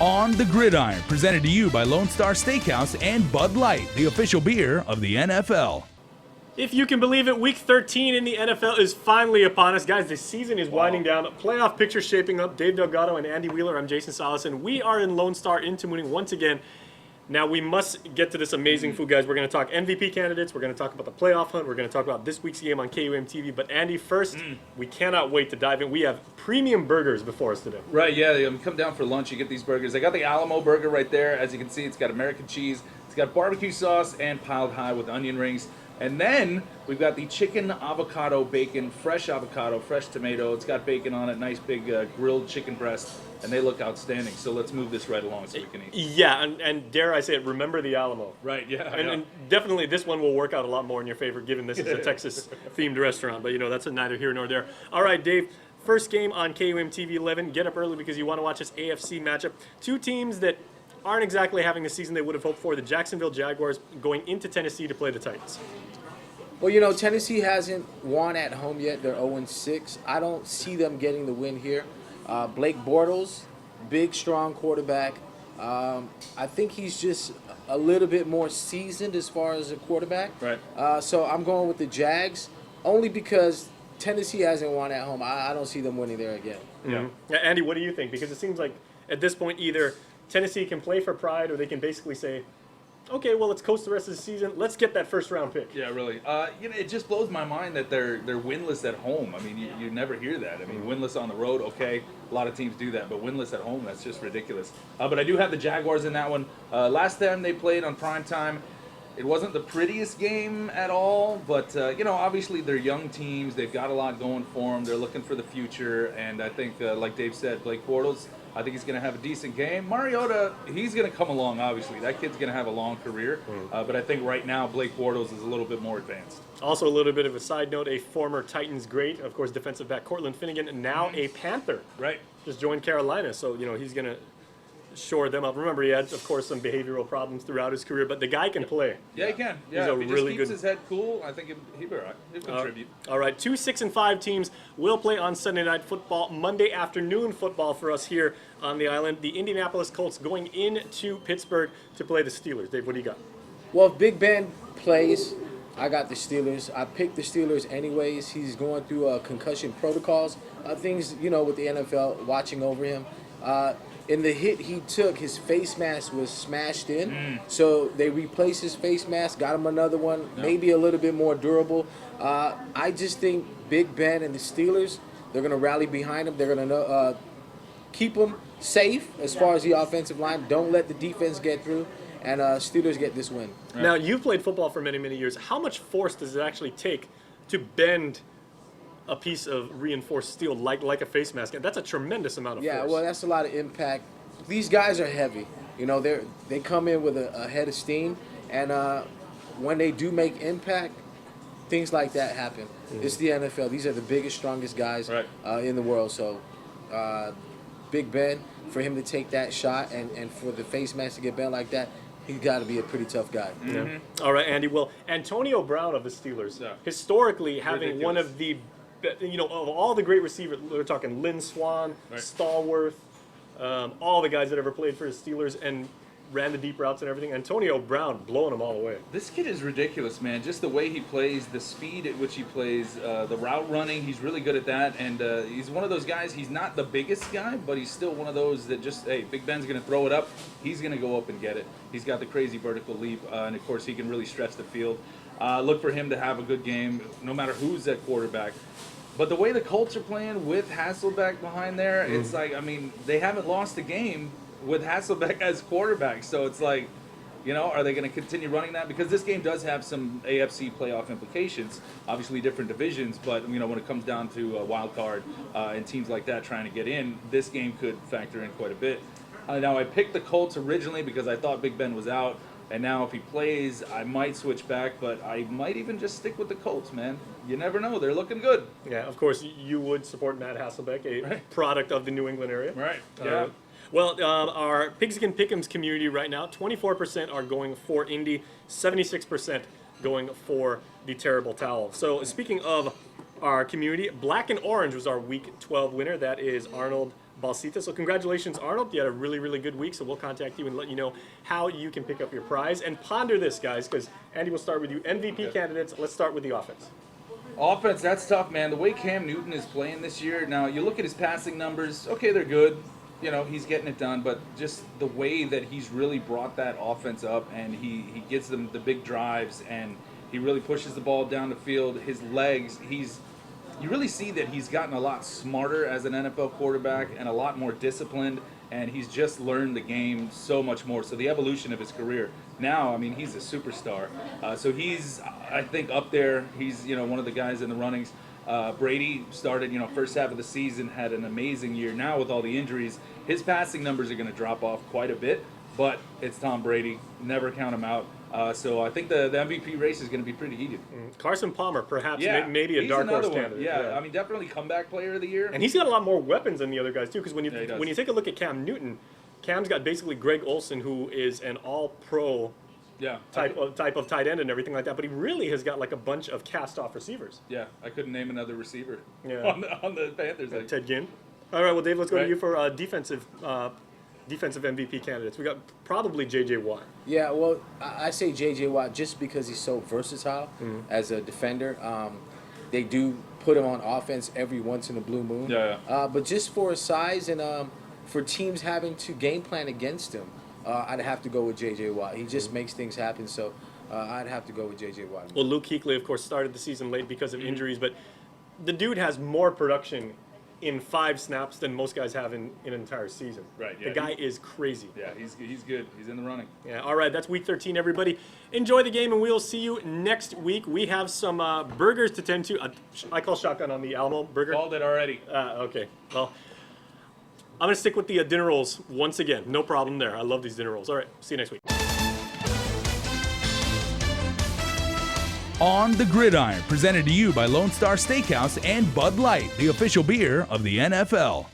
On the Gridiron, presented to you by Lone Star Steakhouse and Bud Light, the official beer of the NFL. If you can believe it, Week 13 in the NFL is finally upon us. Guys, the season is winding down. Playoff picture shaping up. Dave Delgado and Andy Wheeler. I'm Jason Salas, and we are in Lone Star in Tamuning once again. Now, we must get to this amazing food, guys. We're going to talk MVP candidates. We're going to talk about the playoff hunt. We're going to talk about this week's game on KUAM TV. But, Andy, first, we cannot wait to dive in. We have premium burgers before us today. Right, yeah. You come down for lunch, you get these burgers. I got the Alamo burger right there. As you can see, it's got American cheese. It's got barbecue sauce and piled high with onion rings. And then we've got the chicken avocado bacon, fresh avocado, fresh tomato. It's got bacon on it, nice big grilled chicken breast, and they look outstanding. So let's move this right along so we can eat. Yeah, and dare I say it, remember the Alamo. Right, yeah. And definitely this one will work out a lot more in your favor given this is a Texas-themed restaurant. But, you know, that's neither here nor there. All right, Dave, first game on KUAM TV 11. Get up early because you want to watch this AFC matchup. Two teams that aren't exactly having the season they would have hoped for. The Jacksonville Jaguars going into Tennessee to play the Titans. Well, you know, Tennessee hasn't won at home yet. They're 0-6. I don't see them getting the win here. Blake Bortles, big, strong quarterback. I think he's just a little bit more seasoned as far as a quarterback. Right. So I'm going with the Jags, only because Tennessee hasn't won at home. I don't see them winning there again. Yeah, Andy, what do you think? Because it seems like at this point either Tennessee can play for pride or they can basically say, okay, well, let's coast the rest of the season. Let's get that first-round pick. Yeah, really. You know, it just blows my mind that they're winless at home. I mean, you never hear that. I mean, winless on the road, okay, a lot of teams do that, but winless at home, that's just ridiculous. But I do have the Jaguars in that one. Last time they played on primetime, it wasn't the prettiest game at all, but, you know, obviously they're young teams. They've got a lot going for them. They're looking for the future, and I think, like Dave said, Blake Bortles, I think he's going to have a decent game. Mariota, he's going to come along, obviously. That kid's going to have a long career. But I think right now Blake Bortles is a little bit more advanced. Also, a little bit of a side note, a former Titans great, of course, defensive back Cortland Finnegan, and now a Panther. Right. Just joined Carolina, so, you know, he's going to shore them up. Remember, he had, of course, some behavioral problems throughout his career, but the guy can play. Yeah, he can. Yeah, He's if he just keeps his head cool, I think he'll be all right. He'll contribute. All right, 2 6-5 teams will play on Sunday Night Football, Monday afternoon football for us here on the island. The Indianapolis Colts going into Pittsburgh to play the Steelers. Dave, what do you got? Well, if Big Ben plays, I got the Steelers. I picked the Steelers anyways. He's going through concussion protocols, things, you know, with the NFL watching over him. In the hit he took, his face mask was smashed in. So they replaced his face mask, got him another one, maybe a little bit more durable. I just think Big Ben and the Steelers, they're going to rally behind him. They're going to keep him safe as far as the offensive line. Don't let the defense get through. And Steelers get this win. Right. Now, you've played football for many, many years. How much force does it actually take to bend a piece of reinforced steel like a face mask? That's a tremendous amount of force. Yeah, well, that's a lot of impact. These guys are heavy. You know, they come in with a head of steam, and when they do make impact, things like that happen. It's the NFL. These are the biggest, strongest guys in the world. So, Big Ben, for him to take that shot and for the face mask to get bent like that, he's got to be a pretty tough guy. Yeah. All right, Andy. Well, Antonio Brown of the Steelers, historically having one of the, you know, of all the great receivers, we're talking Lynn Swann, Stallworth, all the guys that ever played for the Steelers and ran the deep routes and everything. Antonio Brown blowing them all away. This kid is ridiculous, man. Just the way he plays, the speed at which he plays, the route running, he's really good at that. And he's one of those guys, he's not the biggest guy, but he's still one of those that just, hey, Big Ben's going to throw it up. He's going to go up and get it. He's got the crazy vertical leap, and, of course, he can really stretch the field. Look for him to have a good game, no matter who's at quarterback. But the way the Colts are playing with Hasselbeck behind there, it's like, I mean, they haven't lost a game with Hasselbeck as quarterback. So it's like, you know, are they going to continue running that? Because this game does have some AFC playoff implications, obviously different divisions, but, you know, when it comes down to a wild card and teams like that trying to get in, this game could factor in quite a bit. Now, I picked the Colts originally because I thought Big Ben was out. And now if he plays, I might switch back, but I might even just stick with the Colts, man. You never know. They're looking good. Yeah, of course, you would support Matt Hasselbeck, a product of the New England area. Right, yeah. Well, our Pigskin Pick'ems community right now, 24% are going for Indy, 76% going for the Terrible Towel. So speaking of our community. Black and Orange was our Week 12 winner. That is Arnold Balsita. So congratulations, Arnold. You had a really, really good week, so we'll contact you and let you know how you can pick up your prize. And ponder this, guys, because Andy will start with you. MVP candidates, let's start with the offense. Offense, that's tough, man. The way Cam Newton is playing this year, now you look at his passing numbers, okay, they're good. You know, he's getting it done, but just the way that he's really brought that offense up, and he gets them the big drives, and he really pushes the ball down the field. His legs, you really see that he's gotten a lot smarter as an NFL quarterback and a lot more disciplined, and he's just learned the game so much more. So the evolution of his career now, I mean, he's a superstar. So he's, I think, up there. He's, one of the guys in the runnings. Brady started, first half of the season, had an amazing year. Now with all the injuries, his passing numbers are going to drop off quite a bit, but it's Tom Brady. Never count him out. So I think the MVP race is going to be pretty heated. Carson Palmer, perhaps, Yeah, maybe a he's dark horse another one. candidate. Yeah, I mean, definitely comeback player of the year. And he's got a lot more weapons than the other guys, too, because when Yeah, he does. you take a look at Cam Newton, Cam's got basically Greg Olsen, who is an all-pro Yeah, type of tight end and everything like that, but he really has got like a bunch of cast-off receivers. Yeah, I couldn't name another receiver Yeah. on the Panthers. Ted Ginn. All right, well, Dave, let's go to Right. you for defensive MVP candidates. We got probably J.J. Watt. Yeah, well, I say J.J. Watt just because he's so versatile as a defender. They do put him on offense every once in a blue moon. Yeah. But just for his size and for teams having to game plan against him, I'd have to go with J.J. Watt. He just makes things happen, so I'd have to go with J.J. Watt. Well, Luke Kuechly, of course, started the season late because of injuries, but the dude has more production in 5 snaps than most guys have in an entire season. Right, The yeah. guy is crazy. Yeah, he's good. He's in the running. Yeah, all right, that's Week 13, everybody. Enjoy the game, and we'll see you next week. We have some burgers to tend to. I call shotgun on the Alamo burger. Called it already. Okay, well, I'm going to stick with the dinner rolls once again. No problem there. I love these dinner rolls. All right, see you next week. On the Gridiron, presented to you by Lone Star Steakhouse and Bud Light, the official beer of the NFL.